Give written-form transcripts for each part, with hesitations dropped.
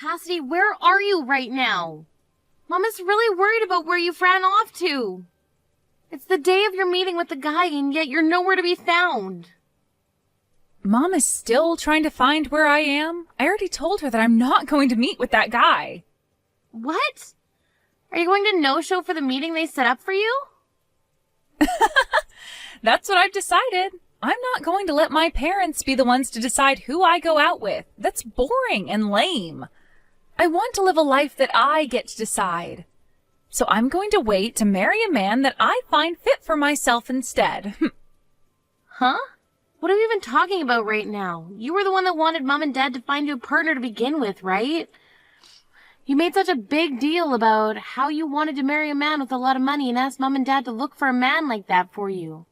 Cassidy, where are you right now? Mom is really worried about where you've ran off to. It's the day of your meeting with the guy, and yet you're nowhere to be found. Mom is still trying to find where I am. I already told her that I'm not going to meet with that guy. What? Are you going to no-show for the meeting they set up for you? That's what I've decided. I'm not going to let my parents be the ones to decide who I go out with. That's boring and lame. I want to live a life that I get to decide. So I'm going to wait to marry a man that I find fit for myself instead. Huh? What are you even talking about right now? You were the one that wanted Mom and Dad to find you a partner to begin with, right? You made such a big deal about how you wanted to marry a man with a lot of money and asked Mom and Dad to look for a man like that for you.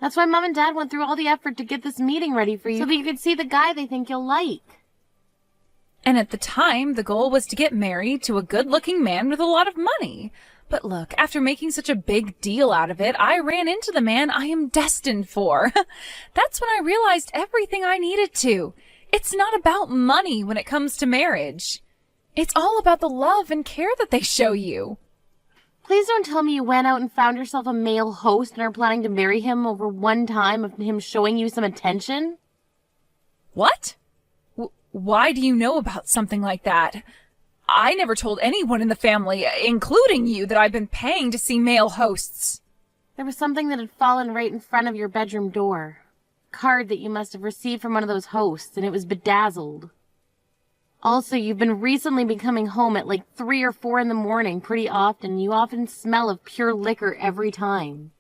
That's why Mom and Dad went through all the effort to get this meeting ready for you so that you could see the guy they think you'll like. And at the time, the goal was to get married to a good-looking man with a lot of money. But look, after making such a big deal out of it, I ran into the man I am destined for. That's when I realized everything I needed to. It's not about money when it comes to marriage. It's all about the love and care that they show you. Please don't tell me you went out and found yourself a male host and are planning to marry him over one time of him showing you some attention. What? Why do you know about something like that? I never told anyone in the family, including you, that I've been paying to see male hosts. There was something that had fallen right in front of your bedroom door. A card that you must have received from one of those hosts, and it was bedazzled. Also, you've been recently coming home at like 3 or 4 in the morning pretty often. You often smell of pure liquor every time.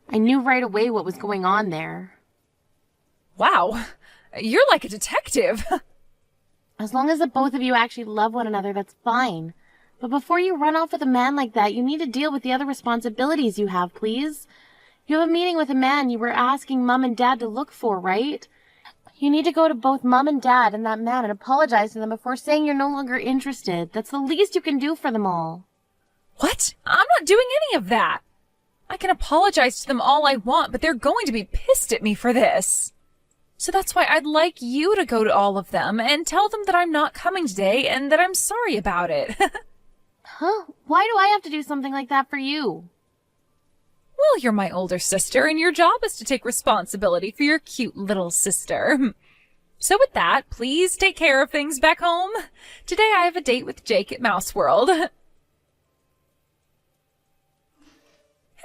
I knew right away what was going on there. Wow, you're like a detective. As long as the both of you actually love one another, that's fine. But before you run off with a man like that, you need to deal with the other responsibilities you have, please. You have a meeting with a man you were asking Mom and Dad to look for, right? You need to go to both Mom and Dad and that man and apologize to them before saying you're no longer interested. That's the least you can do for them all. What? I'm not doing any of that. I can apologize to them all I want, but they're going to be pissed at me for this. So that's why I'd like you to go to all of them and tell them that I'm not coming today and that I'm sorry about it. Huh? Why do I have to do something like that for you? Well, you're my older sister, and your job is to take responsibility for your cute little sister. So with that, please take care of things back home. Today I have a date with Jake at Mouse World.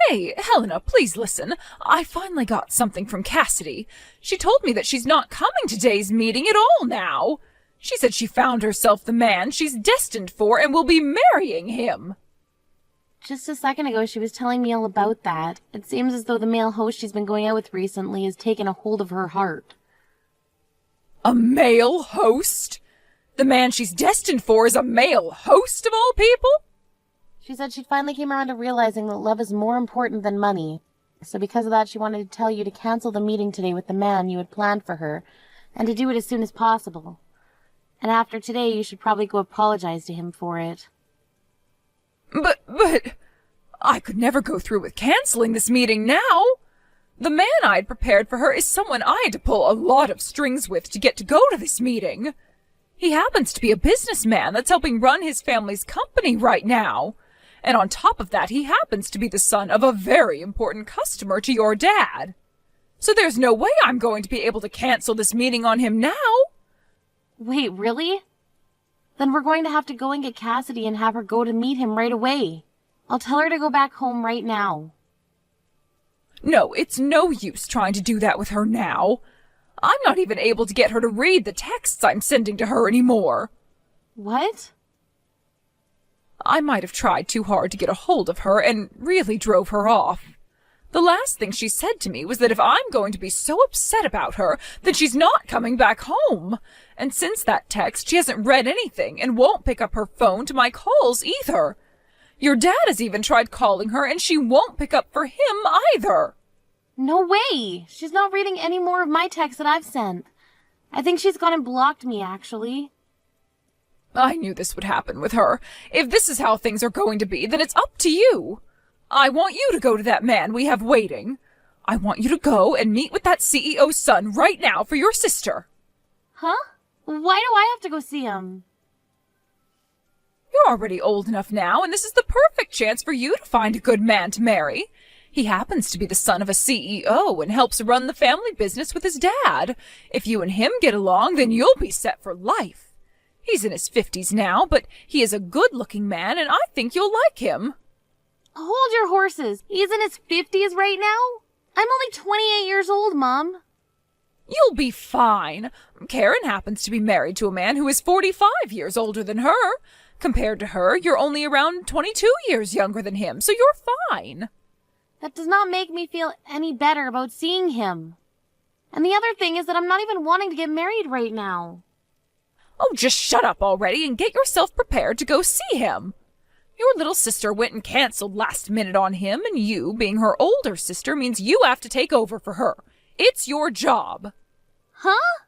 Hey, Helena, please listen. I finally got something from Cassidy. She told me that she's not coming to today's meeting at all now. She said she found herself the man she's destined for and will be marrying him. Just a second ago, she was telling me all about that. It seems as though the male host she's been going out with recently has taken a hold of her heart. A male host? The man she's destined for is a male host of all people? She said she finally came around to realizing that love is more important than money. So because of that, she wanted to tell you to cancel the meeting today with the man you had planned for her, and to do it as soon as possible. And after today, you should probably go apologize to him for it. But, I could never go through with canceling this meeting now. The man I'd prepared for her is someone I had to pull a lot of strings with to get to go to this meeting. He happens to be a businessman that's helping run his family's company right now. And on top of that, he happens to be the son of a very important customer to your dad. So there's no way I'm going to be able to cancel this meeting on him now. Wait, really? Then we're going to have to go and get Cassidy and have her go to meet him right away. I'll tell her to go back home right now. No, it's no use trying to do that with her now. I'm not even able to get her to read the texts I'm sending to her anymore. What? I might have tried too hard to get a hold of her and really drove her off. The last thing she said to me was that if I'm going to be so upset about her, then she's not coming back home. And since that text, she hasn't read anything and won't pick up her phone to my calls either. Your dad has even tried calling her and she won't pick up for him either. No way! She's not reading any more of my texts that I've sent. I think she's gone and blocked me, actually. I knew this would happen with her. If this is how things are going to be, then it's up to you. I want you to go to that man we have waiting. I want you to go and meet with that CEO's son right now for your sister. Huh? Why do I have to go see him? already old enough now, and this is the perfect chance for you to find a good man to marry. He happens to be the son of a CEO and helps run the family business with his dad. If you and him get along, then you'll be set for life. He's in his 50s now, but he is a good-looking man, and I think you'll like him. Hold your horses. He's in his 50s right now? I'm only 28 years old, Mom. You'll be fine. Karen happens to be married to a man who is 45 years older than her. Compared to her, you're only around 22 years younger than him, so you're fine. That does not make me feel any better about seeing him. And the other thing is that I'm not even wanting to get married right now. Oh, just shut up already and get yourself prepared to go see him. Your little sister went and canceled last minute on him, and you, being her older sister, means you have to take over for her. It's your job. Huh?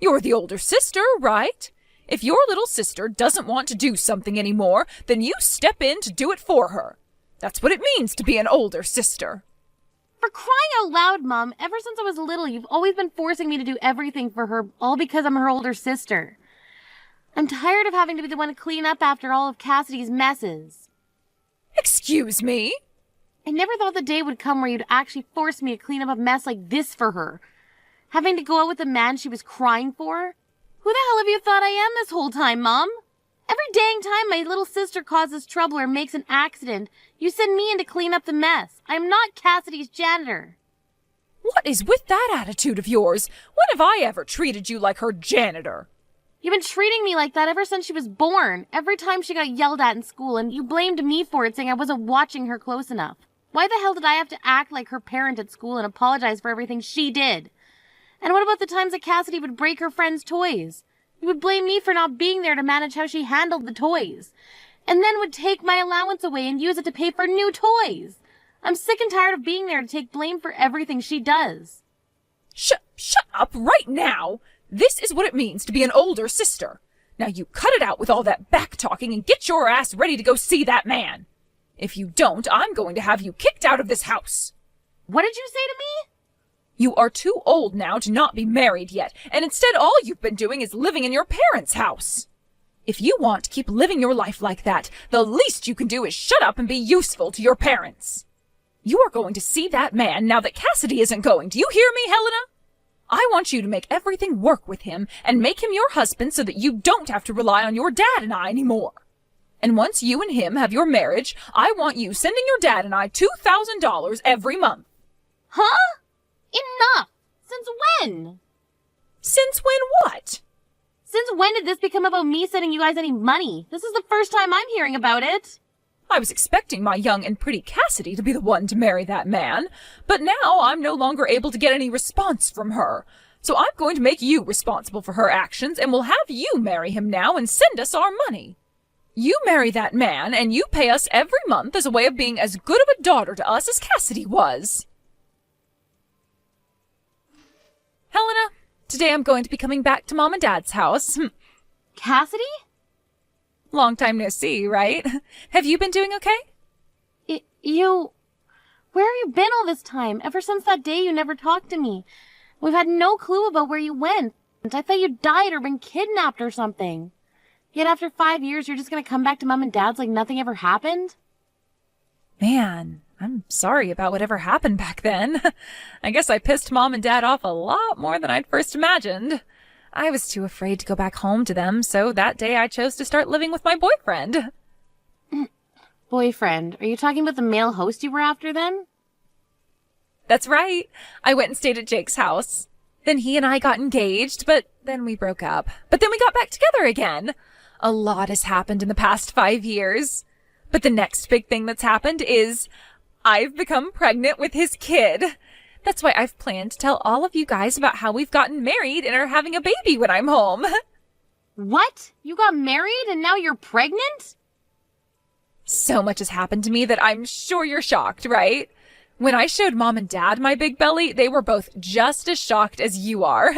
You're the older sister, right? If your little sister doesn't want to do something anymore, then you step in to do it for her. That's what it means to be an older sister. For crying out loud, Mom, ever since I was little, you've always been forcing me to do everything for her, all because I'm her older sister. I'm tired of having to be the one to clean up after all of Cassidy's messes. Excuse me? I never thought the day would come where you'd actually force me to clean up a mess like this for her. Having to go out with the man she was crying for? Who the hell have you thought I am this whole time, Mom? Every dang time my little sister causes trouble or makes an accident, you send me in to clean up the mess. I'm not Cassidy's janitor. What is with that attitude of yours? When have I ever treated you like her janitor? You've been treating me like that ever since she was born. Every time she got yelled at in school, and you blamed me for it, saying I wasn't watching her close enough. Why the hell did I have to act like her parent at school and apologize for everything she did? And what about the times that Cassidy would break her friends' toys? You would blame me for not being there to manage how she handled the toys. And then would take my allowance away and use it to pay for new toys. I'm sick and tired of being there to take blame for everything she does. Shut up right now! This is what it means to be an older sister. Now you cut it out with all that back-talking and get your ass ready to go see that man. If you don't, I'm going to have you kicked out of this house. What did you say to me? You are too old now to not be married yet, and instead all you've been doing is living in your parents' house. If you want to keep living your life like that, the least you can do is shut up and be useful to your parents. You are going to see that man now that Cassidy isn't going. Do you hear me, Helena? I want you to make everything work with him and make him your husband so that you don't have to rely on your dad and I anymore. And once you and him have your marriage, I want you sending your dad and I $2,000 every month. Huh? Enough! Since when? Since when what? Since when did this become about me sending you guys any money? This is the first time I'm hearing about it. I was expecting my young and pretty Cassidy to be the one to marry that man, but now I'm no longer able to get any response from her. So I'm going to make you responsible for her actions, and we'll have you marry him now and send us our money. You marry that man, and you pay us every month as a way of being as good of a daughter to us as Cassidy was. Helena, today I'm going to be coming back to Mom and Dad's house. Cassidy? Long time no see, right? Have you been doing okay? Where have you been all this time? Ever since that day you never talked to me. We've had no clue about where you went. I thought you died or been kidnapped or something. Yet after 5 years, you're just gonna come back to Mom and Dad's like nothing ever happened? Man, I'm sorry about whatever happened back then. I guess I pissed Mom and Dad off a lot more than I'd first imagined. I was too afraid to go back home to them, so that day I chose to start living with my boyfriend. Boyfriend? Are you talking about the male host you were after then? That's right. I went and stayed at Jake's house. Then he and I got engaged, but then we broke up. But then we got back together again. A lot has happened in the past 5 years. But the next big thing that's happened is I've become pregnant with his kid. That's why I've planned to tell all of you guys about how we've gotten married and are having a baby when I'm home. What? You got married and now you're pregnant? So much has happened to me that I'm sure you're shocked, right? When I showed Mom and Dad my big belly, they were both just as shocked as you are.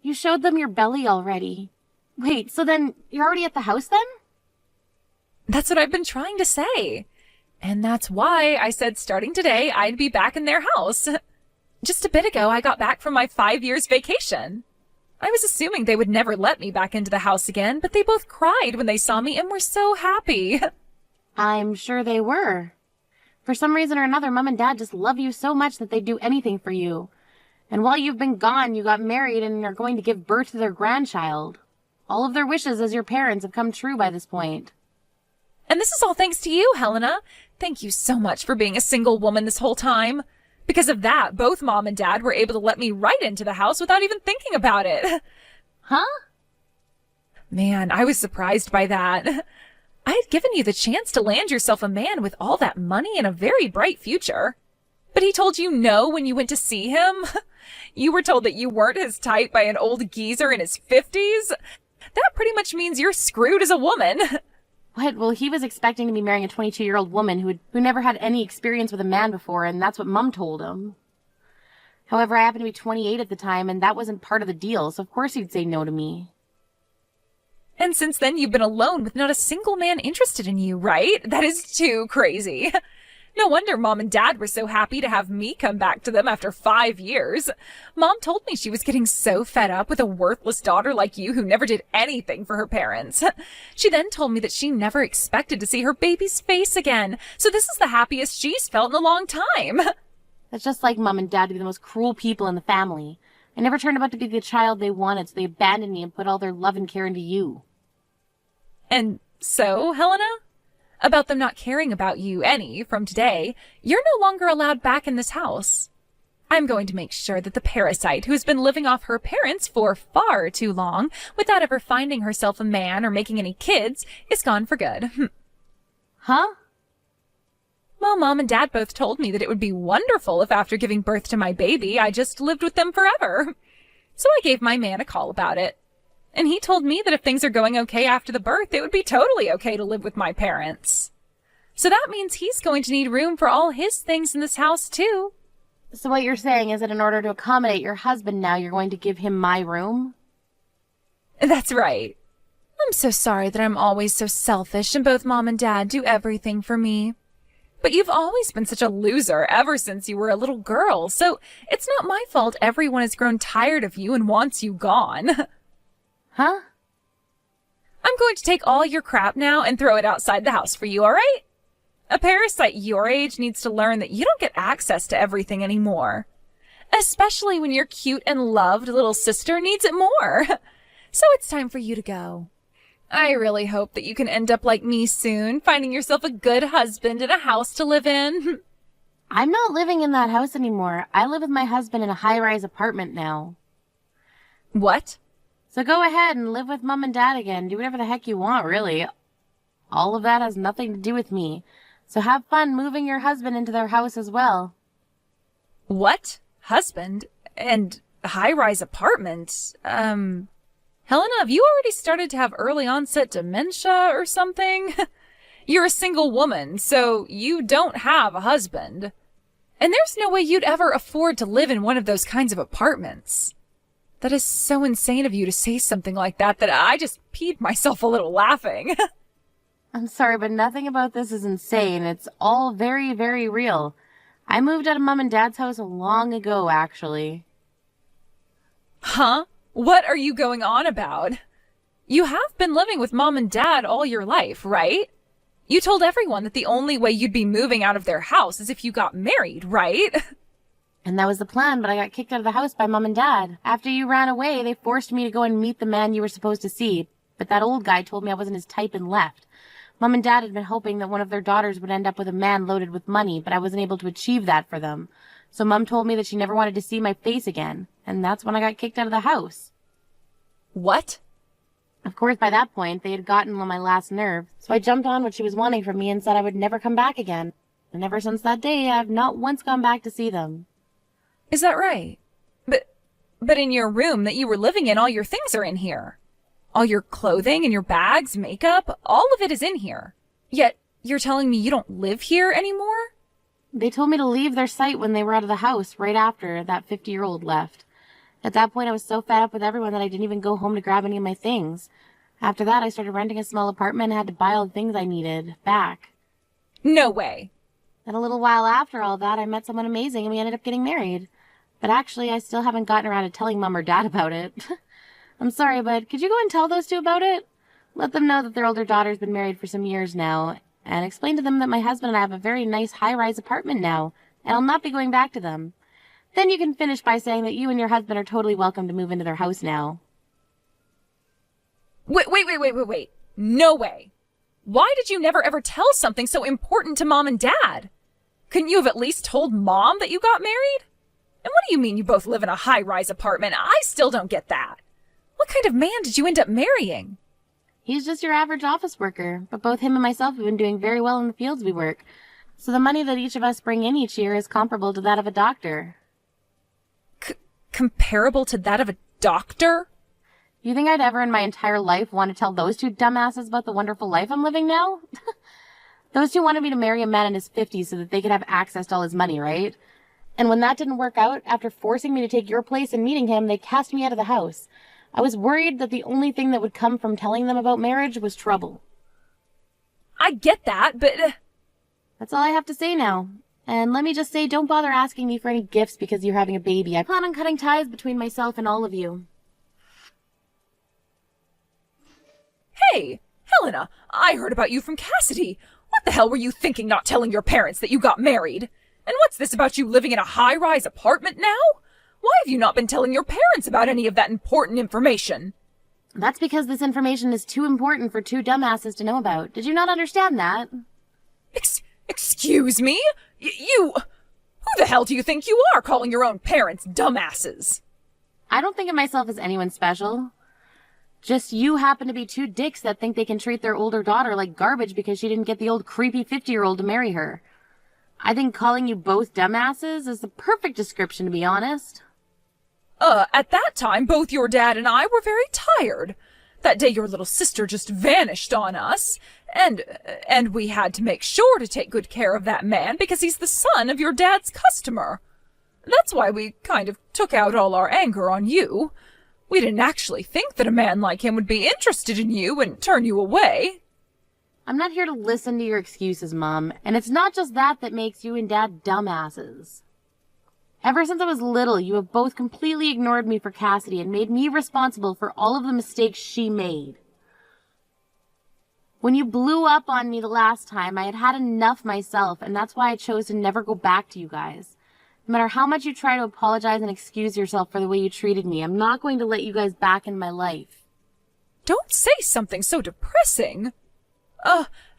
You showed them your belly already. Wait, so then you're already at the house then? That's what I've been trying to say. And that's why I said starting today, I'd be back in their house. Just a bit ago, I got back from my 5 years vacation. I was assuming they would never let me back into the house again, but they both cried when they saw me and were so happy. I'm sure they were. For some reason or another, Mom and Dad just love you so much that they'd do anything for you. And while you've been gone, you got married and are going to give birth to their grandchild. All of their wishes as your parents have come true by this point. And this is all thanks to you, Helena. Thank you so much for being a single woman this whole time. Because of that, both Mom and Dad were able to let me right into the house without even thinking about it. Huh? Man, I was surprised by that. I had given you the chance to land yourself a man with all that money and a very bright future. But he told you no when you went to see him? You were told that you weren't his type by an old geezer in his 50s? That pretty much means you're screwed as a woman. What? Well, he was expecting to be marrying a 22-year-old woman who never had any experience with a man before, and that's what Mom told him. However, I happened to be 28 at the time, and that wasn't part of the deal, so of course he'd say no to me. And since then, you've been alone with not a single man interested in you, right? That is too crazy. No wonder Mom and Dad were so happy to have me come back to them after 5 years. Mom told me she was getting so fed up with a worthless daughter like you who never did anything for her parents. She then told me that she never expected to see her baby's face again, so this is the happiest she's felt in a long time. That's just like Mom and Dad to be the most cruel people in the family. I never turned out to be the child they wanted, so they abandoned me and put all their love and care into you. And so, Helena? About them not caring about you any from today, you're no longer allowed back in this house. I'm going to make sure that the parasite who has been living off her parents for far too long without ever finding herself a man or making any kids is gone for good. Huh? Well, Mom and Dad both told me that it would be wonderful if after giving birth to my baby, I just lived with them forever. So I gave my man a call about it. And he told me that if things are going okay after the birth, it would be totally okay to live with my parents. So that means he's going to need room for all his things in this house, too. So what you're saying is that in order to accommodate your husband now, you're going to give him my room? That's right. I'm so sorry that I'm always so selfish and both Mom and Dad do everything for me. But you've always been such a loser ever since you were a little girl, so it's not my fault everyone has grown tired of you and wants you gone. Huh? I'm going to take all your crap now and throw it outside the house for you, all right? A parasite your age needs to learn that you don't get access to everything anymore. Especially when your cute and loved little sister needs it more. So it's time for you to go. I really hope that you can end up like me soon, finding yourself a good husband and a house to live in. I'm not living in that house anymore. I live with my husband in a high-rise apartment now. What? So go ahead and live with Mom and Dad again. Do whatever the heck you want, really. All of that has nothing to do with me. So have fun moving your husband into their house as well. What? Husband? And a high-rise apartment? Helena, have you already started to have early onset dementia or something? You're a single woman, so you don't have a husband. And there's no way you'd ever afford to live in one of those kinds of apartments. That is so insane of you to say something like that I just peed myself a little laughing. I'm sorry, but nothing about this is insane. It's all very, very real. I moved out of Mom and Dad's house long ago, actually. Huh? What are you going on about? You have been living with Mom and Dad all your life, right? You told everyone that the only way you'd be moving out of their house is if you got married, right? And that was the plan, but I got kicked out of the house by Mom and Dad. After you ran away, they forced me to go and meet the man you were supposed to see. But that old guy told me I wasn't his type and left. Mom and Dad had been hoping that one of their daughters would end up with a man loaded with money, but I wasn't able to achieve that for them. So Mom told me that she never wanted to see my face again. And that's when I got kicked out of the house. What? Of course, by that point, they had gotten on my last nerve. So I jumped on what she was wanting from me and said I would never come back again. And ever since that day, I've not once gone back to see them. Is that right? But in your room that you were living in, all your things are in here. All your clothing and your bags, makeup, all of it is in here. Yet, you're telling me you don't live here anymore? They told me to leave their site when they were out of the house right after that 50-year-old left. At that point, I was so fed up with everyone that I didn't even go home to grab any of my things. After that, I started renting a small apartment and had to buy all the things I needed back. No way. And a little while after all that, I met someone amazing and we ended up getting married. But actually, I still haven't gotten around to telling Mom or Dad about it. I'm sorry, but could you go and tell those two about it? Let them know that their older daughter's been married for some years now, and explain to them that my husband and I have a very nice high-rise apartment now, and I'll not be going back to them. Then you can finish by saying that you and your husband are totally welcome to move into their house now. Wait. No way. Why did you never ever tell something so important to Mom and Dad? Couldn't you have at least told Mom that you got married? And what do you mean you both live in a high-rise apartment? I still don't get that. What kind of man did you end up marrying? He's just your average office worker, but both him and myself have been doing very well in the fields we work, so the money that each of us bring in each year is comparable to that of a doctor. Comparable to that of a doctor? You think I'd ever in my entire life want to tell those two dumbasses about the wonderful life I'm living now? Those two wanted me to marry a man in his 50s so that they could have access to all his money, right? And when that didn't work out, after forcing me to take your place and meeting him, they cast me out of the house. I was worried that the only thing that would come from telling them about marriage was trouble. I get that, but... That's all I have to say now. And let me just say, don't bother asking me for any gifts because you're having a baby. I plan on cutting ties between myself and all of you. Hey, Helena, I heard about you from Cassidy. What the hell were you thinking not telling your parents that you got married? And what's this about you living in a high-rise apartment now? Why have you not been telling your parents about any of that important information? That's because this information is too important for two dumbasses to know about. Did you not understand that? Excuse me? You... Who the hell do you think you are calling your own parents dumbasses? I don't think of myself as anyone special. Just you happen to be two dicks that think they can treat their older daughter like garbage because she didn't get the old creepy 50-year-old to marry her. I think calling you both dumbasses is the perfect description, to be honest. At that time, both your dad and I were very tired. That day your little sister just vanished on us, and we had to make sure to take good care of that man because he's the son of your dad's customer. That's why we kind of took out all our anger on you. We didn't actually think that a man like him would be interested in you and turn you away. I'm not here to listen to your excuses, Mom, and it's not just that that makes you and Dad dumbasses. Ever since I was little, you have both completely ignored me for Cassidy and made me responsible for all of the mistakes she made. When you blew up on me the last time, I had had enough myself, and that's why I chose to never go back to you guys. No matter how much you try to apologize and excuse yourself for the way you treated me, I'm not going to let you guys back in my life. Don't say something so depressing.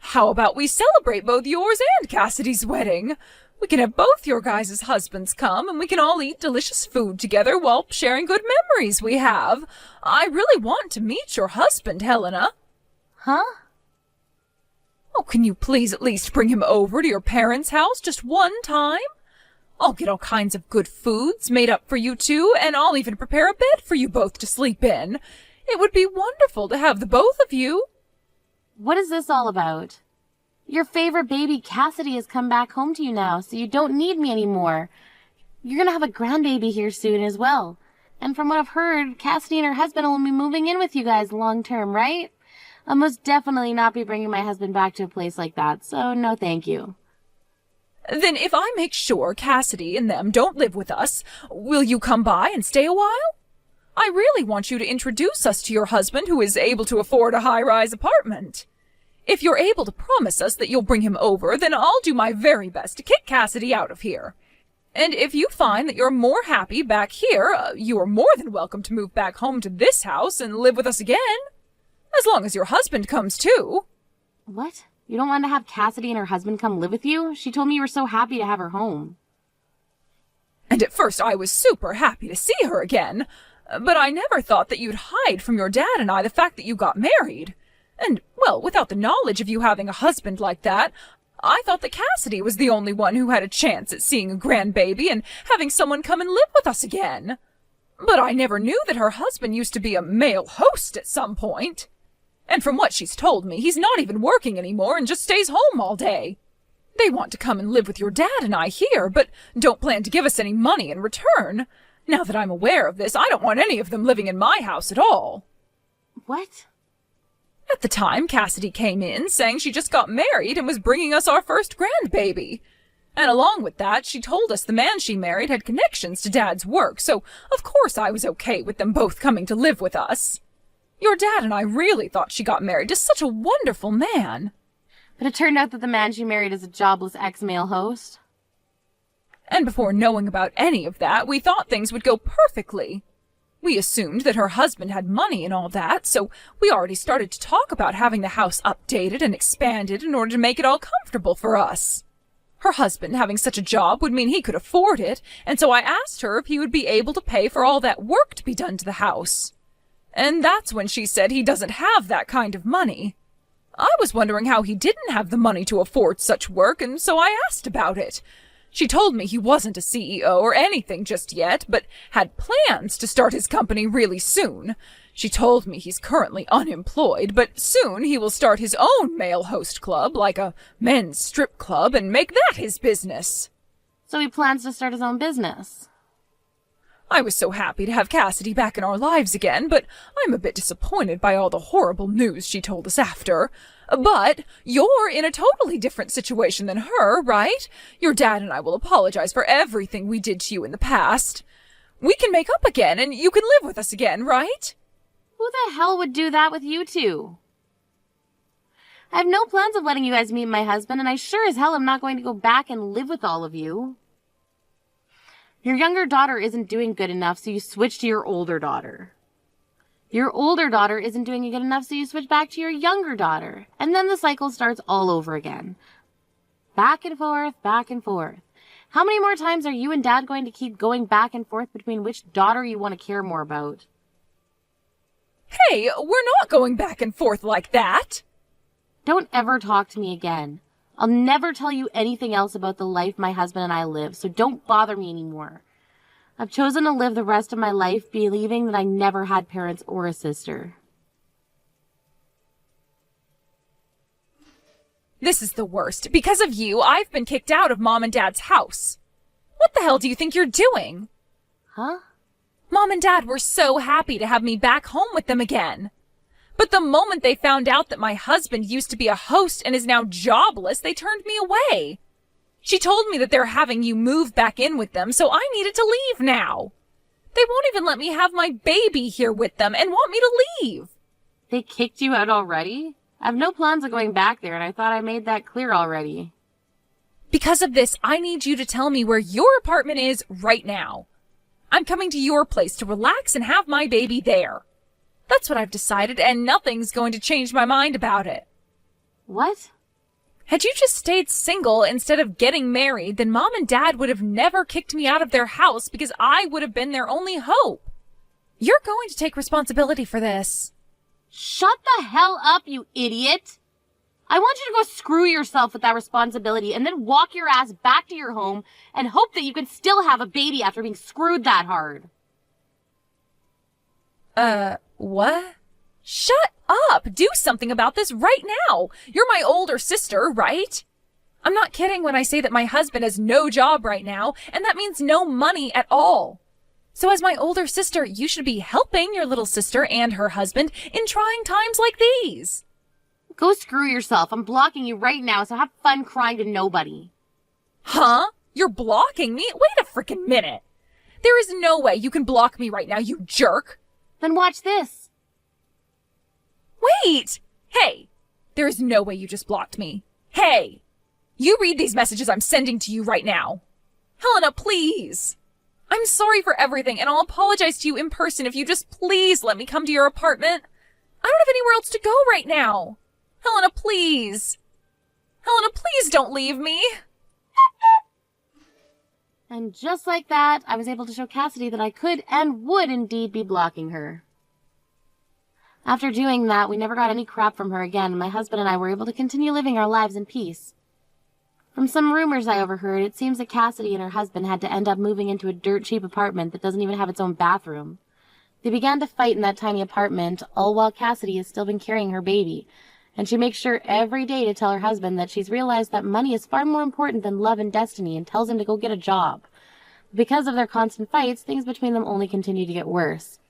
How about we celebrate both yours and Cassidy's wedding? We can have both your guys' husbands come, and we can all eat delicious food together while sharing good memories we have. I really want to meet your husband, Helena. Huh? Oh, can you please at least bring him over to your parents' house just one time? I'll get all kinds of good foods made up for you two, and I'll even prepare a bed for you both to sleep in. It would be wonderful to have the both of you. What is this all about? Your favorite baby, Cassidy, has come back home to you now, so you don't need me anymore. You're gonna have a grandbaby here soon as well. And from what I've heard, Cassidy and her husband will be moving in with you guys long term, right? I'll most definitely not be bringing my husband back to a place like that, so no thank you. Then if I make sure Cassidy and them don't live with us, will you come by and stay a while? I really want you to introduce us to your husband who is able to afford a high-rise apartment. If you're able to promise us that you'll bring him over, then I'll do my very best to kick Cassidy out of here. And if you find that you're more happy back here, you are more than welcome to move back home to this house and live with us again. As long as your husband comes too. What? You don't want to have Cassidy and her husband come live with you? She told me you were so happy to have her home. And at first I was super happy to see her again, but I never thought that you'd hide from your dad and I the fact that you got married. And, well, without the knowledge of you having a husband like that, I thought that Cassidy was the only one who had a chance at seeing a grandbaby and having someone come and live with us again. But I never knew that her husband used to be a male host at some point. And from what she's told me, he's not even working anymore and just stays home all day. They want to come and live with your dad and I here, but don't plan to give us any money in return. Now that I'm aware of this, I don't want any of them living in my house at all. What? At the time, Cassidy came in saying she just got married and was bringing us our first grandbaby. And along with that, she told us the man she married had connections to Dad's work, so of course I was okay with them both coming to live with us. Your dad and I really thought she got married to such a wonderful man. But it turned out that the man she married is a jobless ex-male host. And before knowing about any of that, we thought things would go perfectly. We assumed that her husband had money and all that, so we already started to talk about having the house updated and expanded in order to make it all comfortable for us. Her husband having such a job would mean he could afford it, and so I asked her if he would be able to pay for all that work to be done to the house. And that's when she said he doesn't have that kind of money. I was wondering how he didn't have the money to afford such work, and so I asked about it. She told me he wasn't a CEO or anything just yet, but had plans to start his company really soon. She told me he's currently unemployed, but soon he will start his own male host club, like a men's strip club, and make that his business. So he plans to start his own business. I was so happy to have Cassidy back in our lives again, but I'm a bit disappointed by all the horrible news she told us after. But you're in a totally different situation than her, right? Your dad and I will apologize for everything we did to you in the past. We can make up again, and you can live with us again, right? Who the hell would do that with you two? I have no plans of letting you guys meet my husband, and I sure as hell am not going to go back and live with all of you. Your younger daughter isn't doing good enough, so you switch to your older daughter. Your older daughter isn't doing good enough, so you switch back to your younger daughter. And then the cycle starts all over again. Back and forth, back and forth. How many more times are you and Dad going to keep going back and forth between which daughter you want to care more about? Hey, we're not going back and forth like that. Don't ever talk to me again. I'll never tell you anything else about the life my husband and I live, so don't bother me anymore. I've chosen to live the rest of my life believing that I never had parents or a sister. This is the worst. Because of you, I've been kicked out of Mom and Dad's house. What the hell do you think you're doing? Huh? Mom and Dad were so happy to have me back home with them again. But the moment they found out that my husband used to be a host and is now jobless, they turned me away. She told me that they're having you move back in with them, so I needed to leave now. They won't even let me have my baby here with them and want me to leave. They kicked you out already? I have no plans of going back there, and I thought I made that clear already. Because of this, I need you to tell me where your apartment is right now. I'm coming to your place to relax and have my baby there. That's what I've decided, and nothing's going to change my mind about it. What? Had you just stayed single instead of getting married, then Mom and Dad would have never kicked me out of their house because I would have been their only hope. You're going to take responsibility for this. Shut the hell up, you idiot! I want you to go screw yourself with that responsibility and then walk your ass back to your home and hope that you can still have a baby after being screwed that hard. What? Shut up! Do something about this right now! You're my older sister, right? I'm not kidding when I say that my husband has no job right now, and that means no money at all. So as my older sister, you should be helping your little sister and her husband in trying times like these. Go screw yourself. I'm blocking you right now, so have fun crying to nobody. Huh? You're blocking me? Wait a frickin' minute. There is no way you can block me right now, you jerk. Then watch this. Wait! Hey! There is no way you just blocked me. Hey! You read these messages I'm sending to you right now. Helena, please! I'm sorry for everything, and I'll apologize to you in person if you just please let me come to your apartment. I don't have anywhere else to go right now. Helena, please. Helena, please don't leave me. And just like that, I was able to show Cassidy that I could and would indeed be blocking her. After doing that, we never got any crap from her again, and my husband and I were able to continue living our lives in peace. From some rumors I overheard, it seems that Cassidy and her husband had to end up moving into a dirt-cheap apartment that doesn't even have its own bathroom. They began to fight in that tiny apartment, all while Cassidy has still been carrying her baby, and she makes sure every day to tell her husband that she's realized that money is far more important than love and destiny and tells him to go get a job. Because of their constant fights, things between them only continue to get worse.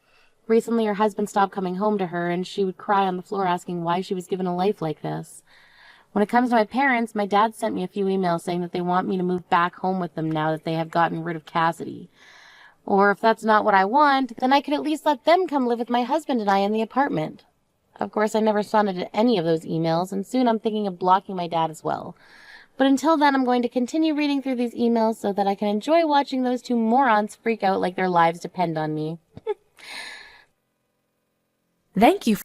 Recently, her husband stopped coming home to her, and she would cry on the floor asking why she was given a life like this. When it comes to my parents, my dad sent me a few emails saying that they want me to move back home with them now that they have gotten rid of Cassidy. Or if that's not what I want, then I could at least let them come live with my husband and I in the apartment. Of course, I never responded to any of those emails, and soon I'm thinking of blocking my dad as well. But until then, I'm going to continue reading through these emails so that I can enjoy watching those two morons freak out like their lives depend on me. Thank you